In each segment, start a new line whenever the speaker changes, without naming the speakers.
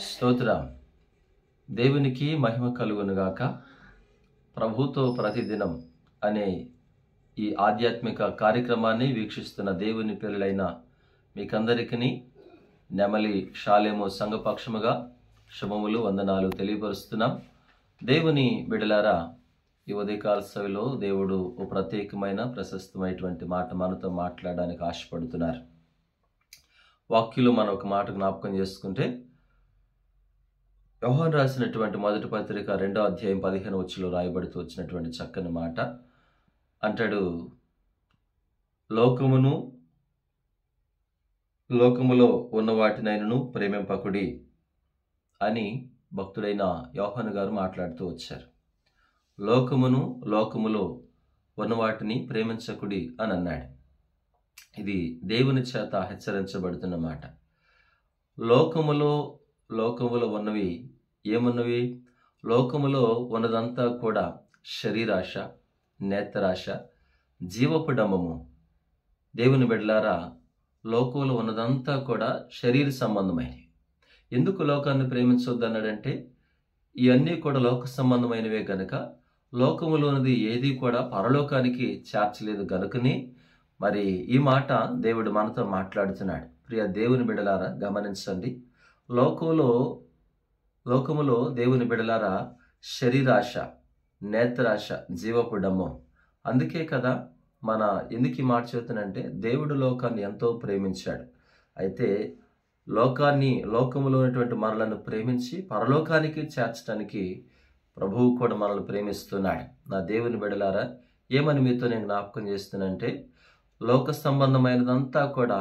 స్తోత్రం. దేవునికి మహిమ కలుగునుగాక. ప్రభుతో ప్రతిదినం అనే ఈ ఆధ్యాత్మిక కార్యక్రమాన్ని వీక్షిస్తున్న దేవుని పిల్లలైన మీకందరికీ నెమలి షాలేము సంఘపక్షముగా శుభములు వందనాలు తెలియపరుస్తున్నాం. దేవుని బిడలారా, ఈ ఉదయకాల సభలో దేవుడు ఓ ప్రత్యేకమైన ప్రశస్తమైనటువంటి మాట మనతో మాట్లాడడానికి ఆశపడుతున్నారు. వాక్యులు మనం ఒక మాట జ్ఞాపకం చేసుకుంటే, యోహాను రాసినటువంటి మొదటి పత్రిక 2వ అధ్యాయం 15వ వచనంలో రాయబడుతూ వచ్చినటువంటి చక్కని మాట అంటాడు, లోకములో ఉన్న వాటినైనను ప్రేమింపకుడి అని భక్తుడైన యోహాను గారు మాట్లాడుతూ వచ్చారు. లోకములో ఉన్న వాటిని ప్రేమించకుడి అని అన్నాడు. ఇది దేవుని చేత హెచ్చరించబడుతున్న మాట. లోకములో ఉన్నవి ఏమున్నవి? లోకములో ఉన్నదంతా కూడా శరీరాశ, నేత్రాశ, జీవపు డంబము. దేవుని బిడ్డలారా, లోకంలో ఉన్నదంతా కూడా శరీర సంబంధమైనవి. ఎందుకు లోకాన్ని ప్రేమించొద్దన్నాడంటే, ఇవన్నీ కూడా లోక సంబంధమైనవే గనుక, లోకములోనిది ఏది కూడా పరలోకానికి చేర్చలేదు గనుకని మరి ఈ మాట దేవుడు మనతో మాట్లాడుతున్నాడు. ప్రియ దేవుని బిడలారా, గమనించండి. లోకములో దేవుని బిడలారా శరీరాశ, నేత్రాశ, జీవపు డంబం. అందుకే కదా ఎందుకు ఈ మాట చెబుతానంటే, దేవుడు లోకాన్ని ఎంతో ప్రేమించాడు. అయితే లోకములో ఉన్నటువంటి మనలను ప్రేమించి పరలోకానికి చేర్చడానికి ప్రభువు కూడా మనల్ని ప్రేమిస్తున్నాడు. నా దేవుని బిడలారా, ఏమని మీతో నేను జ్ఞాపకం చేస్తున్నానంటే, లోక సంబంధమైనదంతా కూడా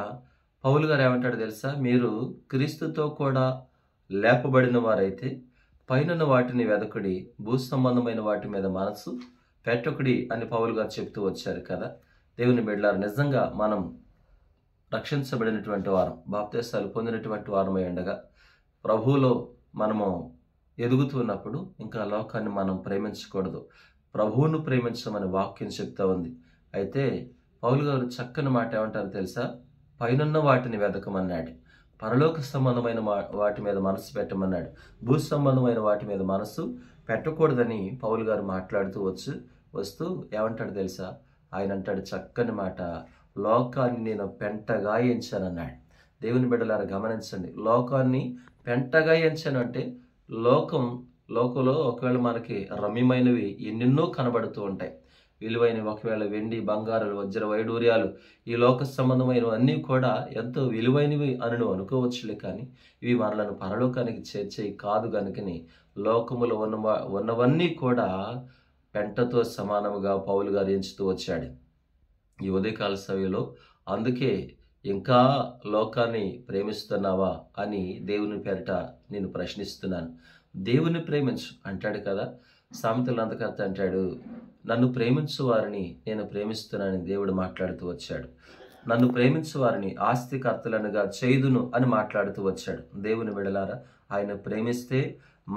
పౌలు గారు ఏమంటాడు తెలుసా? మీరు క్రీస్తుతో కూడా లేపబడిన వారైతే పైన వాటిని వెదకుడి, భూ సంబంధమైన వాటి మీద మనసు పెట్టకుడి అని పౌలు గారు చెప్తూ వచ్చారు కదా. దేవుని బిడ్డలారా, నిజంగా మనం రక్షించబడినటువంటి వారం, బాప్తిసాలు పొందినటువంటి వారమై ఉండగా ప్రభువులో మనము ఎదుగుతున్నప్పుడు ఇంకా లోకాన్ని మనం ప్రేమించకూడదు, ప్రభువును ప్రేమించమని వాక్యం చెప్తా ఉంది. అయితే పౌలు గారు చక్కని మాట ఏమంటారు తెలుసా? పైనున్న వాటిని వెదకమన్నాడు, పరలోక సంబంధమైన వాటి మీద మనసు పెట్టమన్నాడు, భూ సంబంధమైన వాటి మీద మనసు పెట్టకూడదని పౌలు గారు మాట్లాడుతూ వస్తూ ఏమంటాడు తెలుసా? ఆయన అంటాడు చక్కని మాట, లోకాన్ని నేను పెంటగా ఎంచానన్నాడు. దేవుని బిడ్డలారా, గమనించండి. లోకాన్ని పెంటగా ఎంచాను అంటే, లోకంలో ఒకవేళ మనకి రమ్యమైనవి ఎన్నెన్నో కనబడుతూ ఉంటాయి. విలువైనవి ఒకవేళ వెండి, బంగారాలు, వజ్ర వైడూర్యాలు, ఈ లోక సంబంధమైనవి అన్నీ కూడా ఎంతో విలువైనవి అని నువ్వు అనుకోవచ్చులే, కానీ ఇవి మనలను పరలోకానికి చేర్చేవి కాదు. కనుకని లోకములో ఉన్నవన్నీ కూడా పెంటతో సమానముగా పౌలు గారు ఎంచుతూ వచ్చాడు ఈ ఉదయకాల సమయంలో. అందుకే ఇంకా లోకాన్ని ప్రేమిస్తున్నావా అని దేవుని పేరిట నేను ప్రశ్నిస్తున్నాను. దేవుని ప్రేమించు అంటాడు కదా. సామెతల అంతకర్త అంటాడు, నన్ను ప్రేమించు వారిని నేను ప్రేమిస్తున్నానని దేవుడు మాట్లాడుతూ వచ్చాడు. నన్ను ప్రేమించు వారిని ఆస్తికర్తలనుగా చేయుదును అని మాట్లాడుతూ వచ్చాడు. దేవుని బిడలారా, ఆయన ప్రేమిస్తే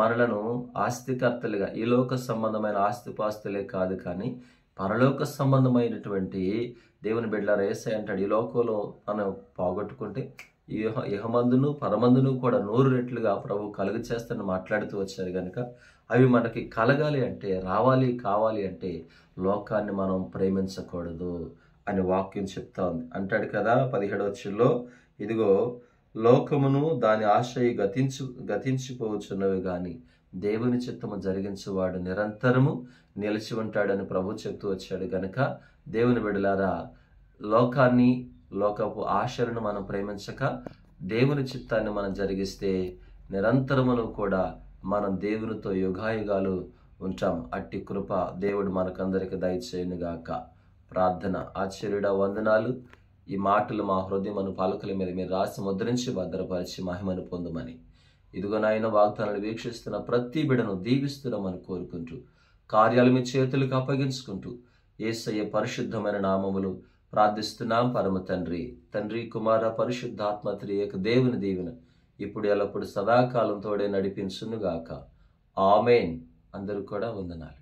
మనలను ఆస్తికర్తలుగా, ఈ లోక సంబంధమైన ఆస్తిపాస్తులే కాదు కానీ పరలోక సంబంధమైనటువంటి దేవుని బిడ్డలారా, యేసయ్య అంటాడు, ఈ లోకంలో మనం పోగొట్టుకుంటే ఇహమందును పరమందును కూడా 100 రెట్లుగా ప్రభు కలుగు చేస్తానని మాట్లాడుతూ వచ్చారు. కనుక అవి మనకి కలగాలి అంటే, కావాలి అంటే లోకాన్ని మనం ప్రేమించకూడదు అని వాక్యం చెప్తా ఉంది. అంటాడు కదా 17వ వచనంలో, ఇదిగో లోకమును దాని ఆశయి గతించిపోవచ్చున్నవి గాని దేవుని చిత్తము జరిగించువాడు నిరంతరము నిలిచి ఉంటాడని ప్రభు చెప్తూ వచ్చాడు. గనుక దేవుని బిడ్డలారా, లోకపు ఆశలను మనం ప్రేమించక దేవుని చిత్తాన్ని మనం జరిగిస్తే నిరంతరమును కూడా మనం దేవునితో యుగాయుగాలు ఉంటాం. అట్టి కృప దేవుడు మనకందరికి దయచేయునుగాక. ప్రార్థన. ఆశ్చర్యుడా, వందనాలు. ఈ మాటలు మా హృదయమును పలుకల మీద మీరు రాసి ముద్రించి భద్రపరిచి మహిమను పొందమని, ఇదిగో నాయన వాగ్దానాలు వీక్షిస్తున్న ప్రతి బిడను దీవిస్తున్నామని కోరుకుంటూ, కార్యాలు మీ చేతులకు అప్పగించుకుంటూ యేసయ్య పరిశుద్ధమైన నామములు ప్రార్థిస్తున్నాం. పరమ తండ్రి, కుమార, పరిశుద్ధాత్మ త్రియేక దేవుని దీవెన ఇప్పుడు ఎల్లప్పుడు సదాకాలం తోడే నడిపించునుగాక. ఆమేన్. అందరూ కూడా వందనాలు.